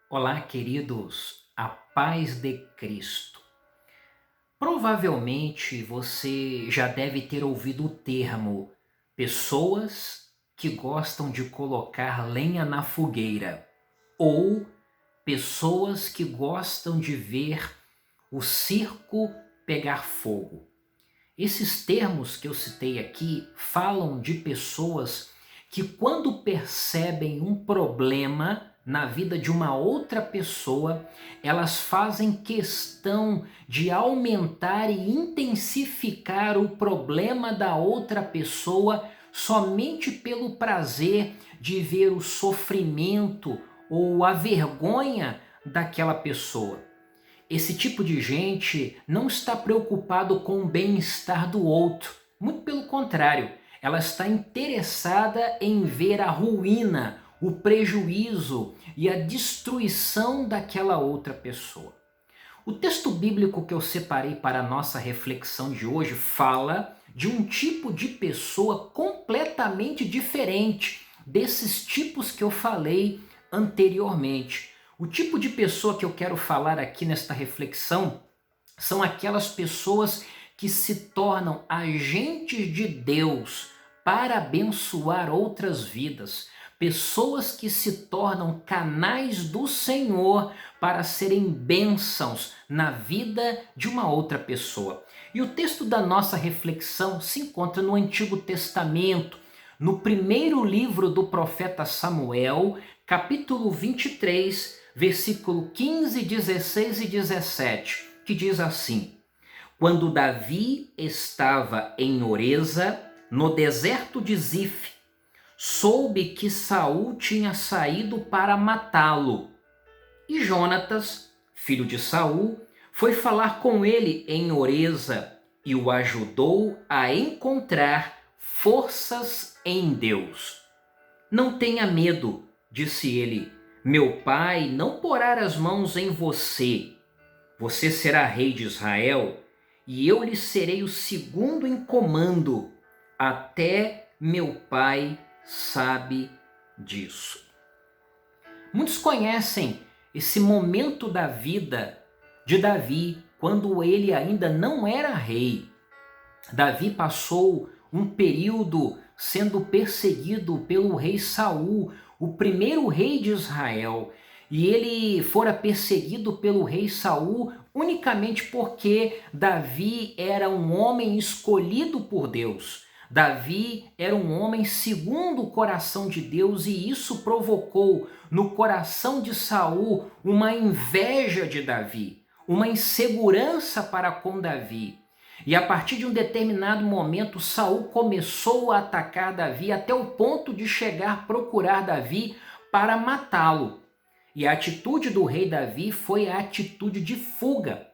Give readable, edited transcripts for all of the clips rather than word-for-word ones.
Olá, queridos, a paz de Cristo. Provavelmente você já deve ter ouvido o termo pessoas que gostam de colocar lenha na fogueira ou pessoas que gostam de ver o circo pegar fogo. Esses termos que eu citei aqui falam de pessoas que, quando percebem um problema na vida de uma outra pessoa, elas fazem questão de aumentar e intensificar o problema da outra pessoa somente pelo prazer de ver o sofrimento ou a vergonha daquela pessoa. Esse tipo de gente não está preocupado com o bem-estar do outro. Muito pelo contrário, ela está interessada em ver a ruína, o prejuízo e a destruição daquela outra pessoa. O texto bíblico que eu separei para a nossa reflexão de hoje fala de um tipo de pessoa completamente diferente desses tipos que eu falei anteriormente. O tipo de pessoa que eu quero falar aqui nesta reflexão são aquelas pessoas que se tornam agentes de Deus para abençoar outras vidas. Pessoas que se tornam canais do Senhor para serem bênçãos na vida de uma outra pessoa. E o texto da nossa reflexão se encontra no Antigo Testamento, no primeiro livro do profeta Samuel, capítulo 23, versículo 15, 16 e 17, que diz assim: Quando Davi estava em Oreza, no deserto de Zif, soube que Saul tinha saído para matá-lo. E Jonatas, filho de Saul, foi falar com ele em Oreza e o ajudou a encontrar forças em Deus. Não tenha medo, disse ele. Meu pai não porá as mãos em você. Você será rei de Israel e eu lhe serei o segundo em comando. Até meu pai sabe disso. Muitos conhecem esse momento da vida de Davi, quando ele ainda não era rei. Davi passou um período sendo perseguido pelo rei Saul, o primeiro rei de Israel. E ele fora perseguido pelo rei Saul unicamente porque Davi era um homem escolhido por Deus. Davi era um homem segundo o coração de Deus, e isso provocou no coração de Saul uma inveja de Davi, uma insegurança para com Davi. E a partir de um determinado momento, Saul começou a atacar Davi até o ponto de chegar a procurar Davi para matá-lo. E a atitude do rei Davi foi a atitude de fuga.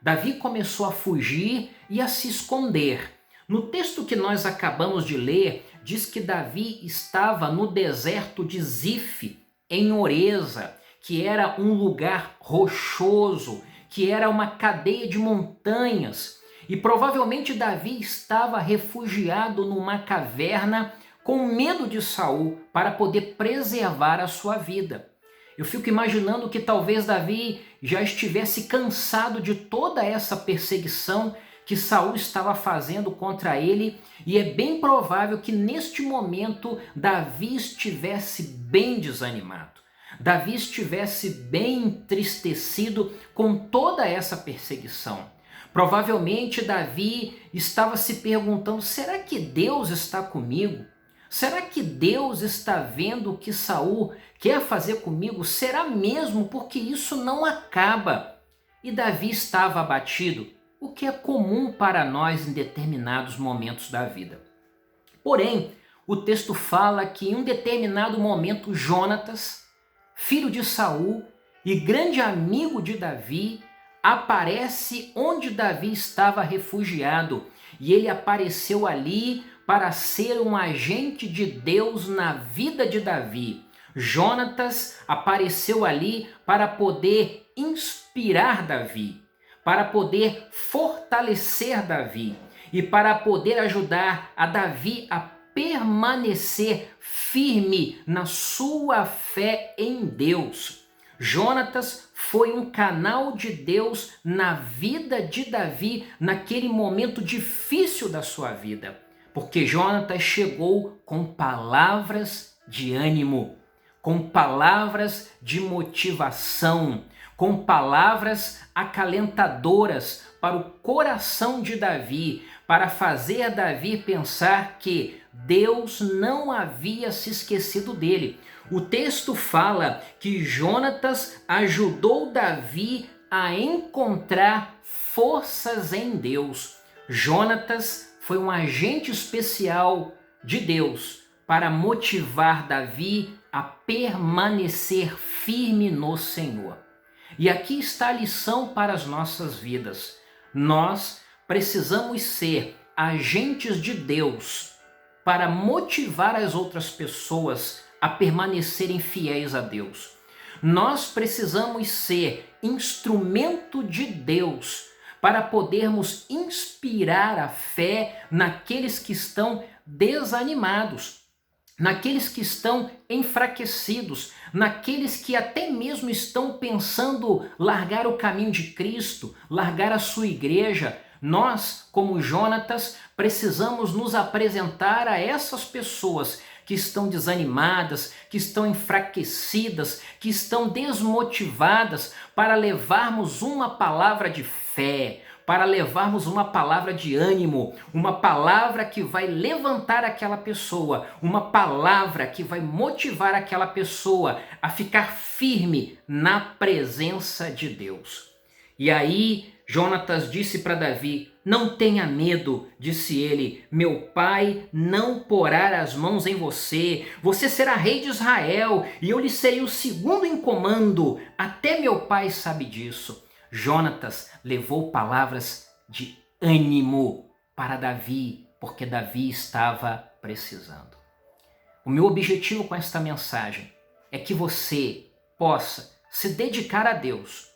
Davi começou a fugir e a se esconder. No texto que nós acabamos de ler, diz que Davi estava no deserto de Zif, em Oreza, que era um lugar rochoso, que era uma cadeia de montanhas. E provavelmente Davi estava refugiado numa caverna com medo de Saul para poder preservar a sua vida. Eu fico imaginando que talvez Davi já estivesse cansado de toda essa perseguição que Saul estava fazendo contra ele, e é bem provável que neste momento Davi estivesse bem desanimado. Davi estivesse bem entristecido com toda essa perseguição. Provavelmente Davi estava se perguntando: será que Deus está comigo? Será que Deus está vendo o que Saul quer fazer comigo? Será mesmo? Porque isso não acaba. E Davi estava abatido, o que é comum para nós em determinados momentos da vida. Porém, o texto fala que em um determinado momento Jonatas, filho de Saul e grande amigo de Davi, aparece onde Davi estava refugiado, e ele apareceu ali para ser um agente de Deus na vida de Davi. Jonatas apareceu ali para poder inspirar Davi, para poder fortalecer Davi e para poder ajudar a Davi a permanecer firme na sua fé em Deus. Jonatas foi um canal de Deus na vida de Davi, naquele momento difícil da sua vida. Porque Jonatas chegou com palavras de ânimo, com palavras de motivação, com palavras acalentadoras para o coração de Davi, para fazer Davi pensar que Deus não havia se esquecido dele. O texto fala que Jonatas ajudou Davi a encontrar forças em Deus. Jonatas foi um agente especial de Deus para motivar Davi a permanecer firme no Senhor. E aqui está a lição para as nossas vidas. Nós precisamos ser agentes de Deus para motivar as outras pessoas a permanecerem fiéis a Deus. Nós precisamos ser instrumento de Deus para podermos inspirar a fé naqueles que estão desanimados, naqueles que estão enfraquecidos, naqueles que até mesmo estão pensando largar o caminho de Cristo, largar a sua igreja. Nós, como Jonatas, precisamos nos apresentar a essas pessoas que estão desanimadas, que estão enfraquecidas, que estão desmotivadas, para levarmos uma palavra de fé, para levarmos uma palavra de ânimo, uma palavra que vai levantar aquela pessoa, uma palavra que vai motivar aquela pessoa a ficar firme na presença de Deus. E aí Jonatas disse para Davi: não tenha medo, disse ele, meu pai não porá as mãos em você, você será rei de Israel e eu lhe serei o segundo em comando, até meu pai sabe disso. Jonatas levou palavras de ânimo para Davi, porque Davi estava precisando. O meu objetivo com esta mensagem é que você possa se dedicar a Deus,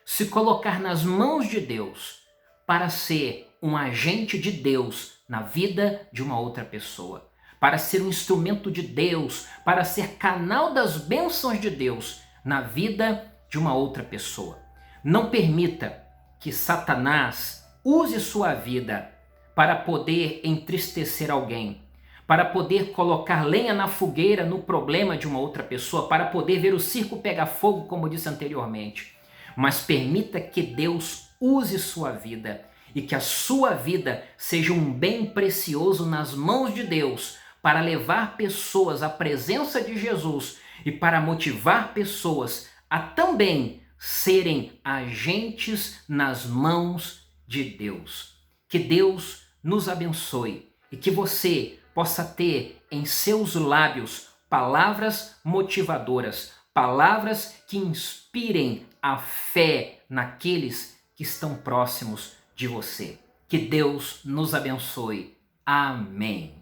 se colocar nas mãos de Deus para ser um agente de Deus na vida de uma outra pessoa, para ser um instrumento de Deus, para ser canal das bênçãos de Deus na vida de uma outra pessoa. Não permita que Satanás use sua vida para poder entristecer alguém, para poder colocar lenha na fogueira no problema de uma outra pessoa, para poder ver o circo pegar fogo, como disse anteriormente. Mas permita que Deus use sua vida e que a sua vida seja um bem precioso nas mãos de Deus para levar pessoas à presença de Jesus e para motivar pessoas a também serem agentes nas mãos de Deus. Que Deus nos abençoe e que você possa ter em seus lábios palavras motivadoras, palavras que inspirem a fé naqueles que estão próximos de você. Que Deus nos abençoe. Amém.